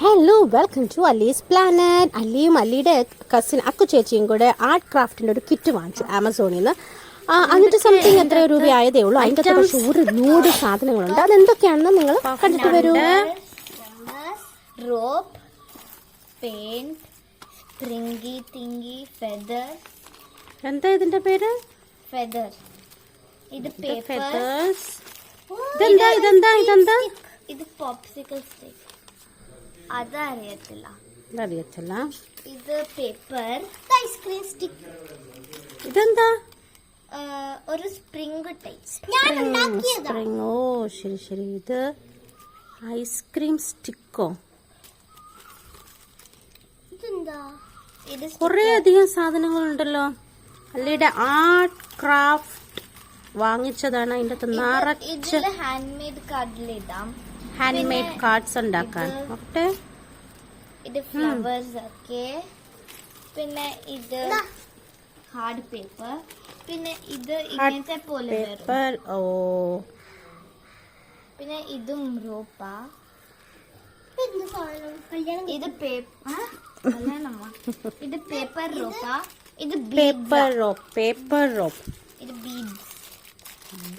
Hello welcome to Allie's planet. അല്ലിയും അല്ലിയുടെ cousin Akku ചേച്ചിയും കൂടെ ആർട്ട് ക്രാഫ്റ്റിൻ്റെ ഒരു കിറ്റ് വാങ്ങിച്ചു ആമസോണിൽ നിന്ന്. എന്നിട്ട് സംതിങ് എത്ര രൂപയായതേ ഉള്ളൂ. അതിൻ്റെ അകത്ത് പക്ഷേ ഒരു ലോഡ് സാധനങ്ങളുണ്ട്. അതെന്തൊക്കെയാണെന്ന് നിങ്ങൾ കണ്ടിട്ട് വരൂ. Rope, paint, springy thingy, feather. എന്താ ഇതിന്റെ പേര്? ഫെദർ. ഇത് പേപ്പർ. ഇതെന്താ ഇതെന്താ ഇതെന്താ? ഇത് പോപ്സിക്കിൾ സ്റ്റിക്ക്. അതറിയത്തില്ല. ഇത് പേപ്പർ. Ice cream stick. ഇതെന്താ? ഒരു സ്പ്രിംഗ് ടൈപ്പ്. സ്പ്രിംഗ്. ഓ ശരി ശരി. ഇത് ഐസ്ക്രീം സ്റ്റിക്കോ? കുറേ അധികം സാധനങ്ങളുണ്ടല്ലോ. അല്ലിയുടെ ആർട്ട് ക്രാഫ്റ്റ് വാങ്ങിച്ചതാണ്. അതിൻ്റെ അകത്ത് നിറച്ച് ഹാൻഡ് മെയ്ഡ് കാർഡ്സ് ഉണ്ടാക്കാൻ. ഓക്കെ, ഇത് ഫ്ലവേഴ്സ് ഒക്കെ. പിന്നെ ഇത് ഹാർഡ് പേപ്പർ. പിന്നെ ഇത് ഇങ്ങനത്തെ പോലെ പേപ്പർ. ഓ, പിന്നെ ഇതും റോപ്പാ. ഇത് പേപ്പർ. ഇത് പേപ്പർ റോപ്പാ. ഇത് പേപ്പർ റോപ്പ്. Paper rope. ഇത് ബീഡ്സ്.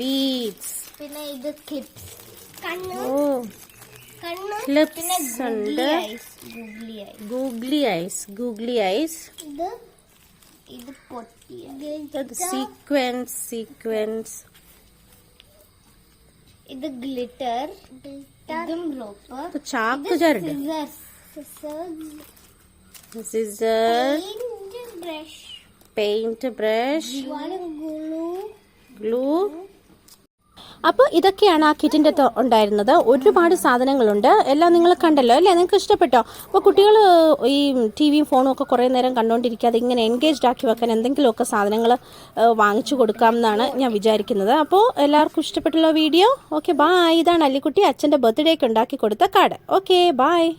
ബീഡ്സ്. പിന്നെ ഇത് ക്ലിപ്സ്. ഓ, ക്ലിപ്സ് ഉണ്ട്. Googly eyes. Googly eyes. ഇത് പൊട്ടിയ. സീക്വൻസ്. സീക്വൻസ്. ഇത് ഗ്ലിറ്റർ. ഇതും റോപ്പ്. ചാക്ക് ചരട്. സിസർ. Paint brush. ഗ്ലൂ. അപ്പോൾ ഇതൊക്കെയാണ് ആ കിറ്റിൻ്റെ ഉണ്ടായിരുന്നത്. ഒരുപാട് സാധനങ്ങളുണ്ട്. എല്ലാം നിങ്ങൾ കണ്ടല്ലോ അല്ലേ? നിങ്ങൾക്ക് ഇഷ്ടപ്പെട്ടോ? അപ്പോൾ കുട്ടികൾ ഈ ടി വിയും ഫോണും ഒക്കെ കുറേ നേരം കണ്ടുകൊണ്ടിരിക്കാതെ ഇങ്ങനെ എൻഗേജ്ഡ് ആക്കി വെക്കാൻ എന്തെങ്കിലുമൊക്കെ സാധനങ്ങൾ വാങ്ങിച്ചു കൊടുക്കാമെന്നാണ് ഞാൻ വിചാരിക്കുന്നത്. അപ്പോൾ എല്ലാവർക്കും ഇഷ്ടപ്പെട്ടല്ലോ വീഡിയോ? Okay, bye. ഇതാണ് അല്ലിക്കുട്ടി അച്ഛൻ്റെ ബർത്ത്ഡേക്ക് ഉണ്ടാക്കി കൊടുത്ത കാർഡ്. Okay, bye.